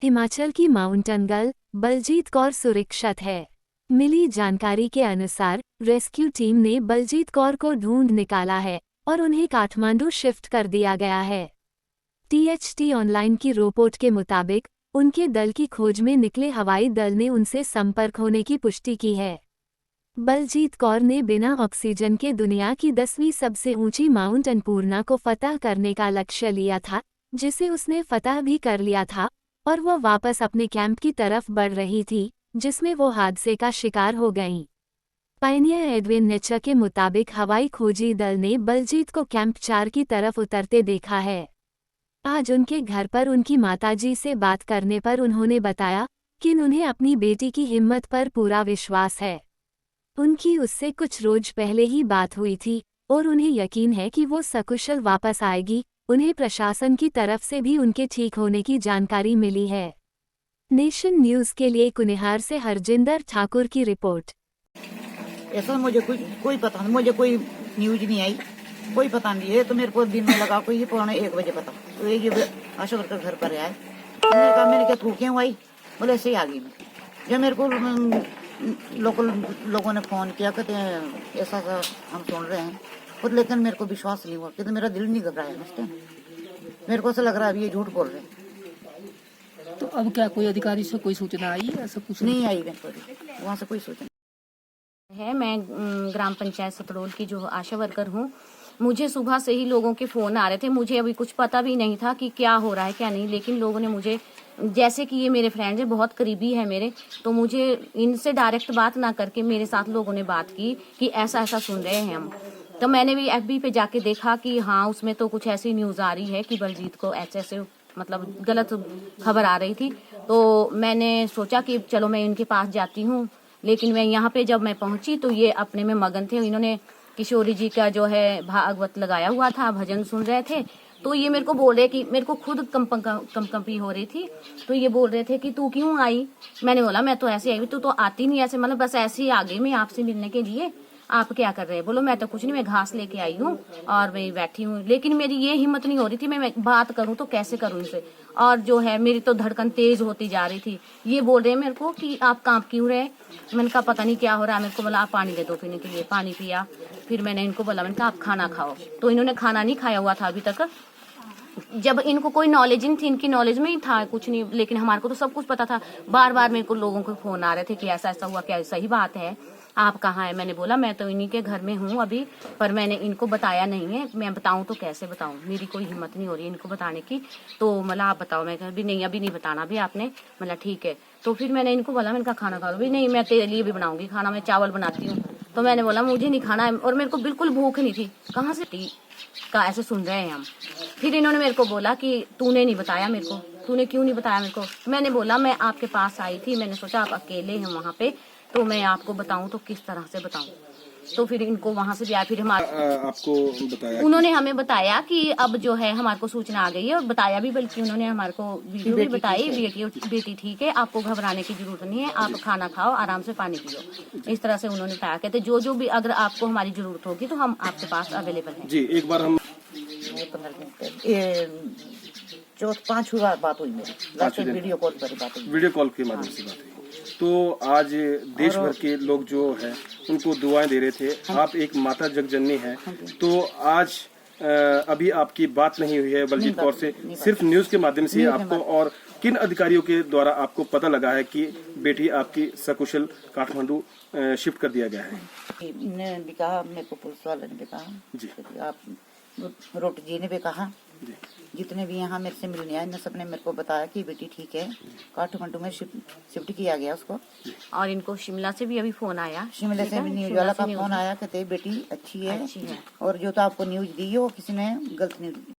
हिमाचल की mountain girl Baljeet Kaur सुरक्षित है। मिली जानकारी के अनुसार रेस्क्यू टीम ने बलजीत कौर को ढूंढ निकाला है और उन्हें काठमांडू शिफ्ट कर दिया गया है। टीएचटी ऑनलाइन की रिपोर्ट के मुताबिक उनके दल की खोज में निकले हवाई दल ने उनसे संपर्क होने की पुष्टि की है। बलजीत कौर ने बिना ऑक्सीजन के दुनिया की 10वीं सबसे ऊंची माउंट अन्नपूर्णा को फतह करने का लक्ष्य लिया था, जिसे उसने फतह भी कर लिया था और वह वापस अपने कैंप की तरफ बढ़ रही थी, जिसमें वो हादसे का शिकार हो गईं। पायनियर एडविन नेचर के मुताबिक हवाई खोजी दल ने बलजीत को कैंप 4 की तरफ उतरते देखा है। आज उनके घर पर उनकी माताजी से बात करने पर उन्होंने बताया कि उन्हें अपनी बेटी की हिम्मत पर पूरा विश्वास है। उनकी उससे कुछ रोज पहले ही बात हुई थी और उन्हें यकीन है कि वो सकुशल वापस आएगी। उन्हें प्रशासन की तरफ से भी उनके ठीक होने की जानकारी मिली है। नेशन न्यूज़ के लिए कुनिहार से हरजिंदर ठाकुर की रिपोर्ट। ऐसा मुझे कोई पता नहीं, मुझे कोई न्यूज नहीं आई, कोई पता नहीं है। तो मेरे को दिन में लगा कोई 1:15 बजे पता, तो ये आशा वर्कर घर पर आए। मैंने कहा मैंने क्या तू क्यों आई? बोले ऐसे ही आ गई मैं। जब मेरे को लोगों ने फोन किया, कहते हैं ऐसा हम सुन रहे हैं, खुद लेकिन मेरे को विश्वास नहीं हुआ, कहते मेरा दिल नहीं घबराया। मेरे को ऐसा लग रहा है अभी ये झूठ बोल रहे हैं। तो अब क्या कोई अधिकारी से कोई सूचना आई? ऐसा कुछ नहीं आई मेरे को, वहाँ से कोई सूचना है। मैं ग्राम पंचायत सतरोल की जो आशा वर्कर हूँ। मुझे सुबह से ही लोगों के फोन आ रहे थे, मुझे अभी कुछ पता भी नहीं था कि क्या हो रहा है क्या नहीं, लेकिन लोगों ने मुझे, जैसे कि ये मेरे फ्रेंड्स हैं, बहुत करीबी है मेरे, तो मुझे इनसे डायरेक्ट बात ना करके मेरे साथ लोगों ने बात की कि ऐसा ऐसा सुन रहे हैं हम। तो मैंने भी FB पे जाके देखा कि हाँ, उसमें तो कुछ ऐसी न्यूज़ आ रही है कि बलजीत को ऐसे मतलब गलत खबर आ रही थी। तो मैंने सोचा कि चलो मैं इनके पास जाती हूँ, लेकिन मैं यहाँ पे जब मैं पहुंची तो ये अपने में मगन थे। इन्होंने किशोरी जी का जो है भागवत लगाया हुआ था, भजन सुन रहे थे। तो ये मेरे को बोल रहे कि मेरे को खुद कंपी हो रही थी, तो ये बोल रहे थे कि तू क्यों आई? मैंने बोला मैं तो ऐसे आई, तू तो आती नहीं ऐसे, मतलब बस ऐसे ही आ गई मैं आपसे मिलने के लिए। आप क्या कर रहे हैं? बोलो मैं तो कुछ नहीं, मैं घास लेके आई हूँ और मैं बैठी हूँ। लेकिन मेरी ये हिम्मत नहीं हो रही थी, मैं बात करूँ तो कैसे करूँ इनसे, और जो है मेरी तो धड़कन तेज होती जा रही थी। ये बोल रहे हैं मेरे को कि आप कांप क्यों रहे? मैंने कहा पता नहीं क्या हो रहा है। मेरे को बोला आप पानी दे दो पीने के लिए, पानी पिया। फिर मैंने इनको बोला, मैंने कहा आप खाना खाओ। तो इन्होंने खाना नहीं खाया हुआ था अभी तक। जब इनको कोई नॉलेज नहीं थी, इनकी नॉलेज में ही था कुछ नहीं, लेकिन हमारे को तो सब कुछ पता था। बार बार मेरे को लोगों के फोन आ रहे थे कि ऐसा ऐसा हुआ, क्या सही बात है? आप कहाँ है? मैंने बोला मैं तो इन्हीं के घर में हूँ अभी, पर मैंने इनको बताया नहीं है। मैं बताऊँ तो कैसे बताऊँ, मेरी कोई हिम्मत नहीं हो रही है इनको बताने की। तो मतलब आप बताओ। मैं कहा अभी नहीं बताना भी आपने। मतलब ठीक है। तो फिर मैंने इनको बोला, मैंने कहा खाना खा लो। भी नहीं, मैं तेरे लिए भी बनाऊंगी खाना, मैं चावल बनाती हूँ। तो मैंने बोला मुझे नहीं खाना है, और मेरे को बिल्कुल भूख नहीं थी। कहाँ से का ऐसे सुन रहे हैं हम। फिर इन्होंने मेरे को बोला कि तूने नहीं बताया मेरे को, तूने क्यों नहीं बताया मेरे को? मैंने बोला मैं आपके पास आई थी, मैंने सोचा आप अकेले हैं वहाँ पे, तो मैं आपको बताऊं तो किस तरह से बताऊं। तो फिर इनको वहां से भी आया। फिर आपको बताया, उन्होंने हमें बताया कि अब जो है हमारे को सूचना आ गई है, और बताया भी, बल्कि उन्होंने हमारे को वीडियो भी बताई। बेटी ठीक है, आपको घबराने की जरूरत नहीं है, आप खाना खाओ, आराम से पानी पियो। इस तरह से उन्होंने बताया। कहते जो भी अगर आपको हमारी जरूरत होगी तो हम आपके पास अवेलेबल हैं। जी एक बार हम 15 दिन पहले 5वीं बात हुई मेरी, वीडियो कॉल पर बात हुई, वीडियो कॉल के माध्यम से बात हुई। तो आज देश भर के लोग जो है उनको दुआएं दे रहे थे। आप एक माता जगजननी है, तो आज अभी आपकी बात नहीं हुई है बलजीत कौर से, सिर्फ न्यूज के माध्यम से आपको, और किन अधिकारियों के द्वारा आपको पता लगा है कि बेटी आपकी सकुशल काठमांडू शिफ्ट कर दिया गया है? इन्होंने भी कहा, मेरे को पुलिस वाले ने भी कहा जी, आप रोटी जी ने भी कहा, जितने भी यहाँ मेरे से मिलने आए, सबने मेरे को बताया कि बेटी ठीक है, काठमांडू में शिफ्ट किया गया उसको। और इनको शिमला से भी अभी फोन आया, शिमला से भी न्यूज वाला का फोन आया, कहते बेटी अच्छी है, और जो तो आपको न्यूज दी है वो किसी ने गलत न्यूज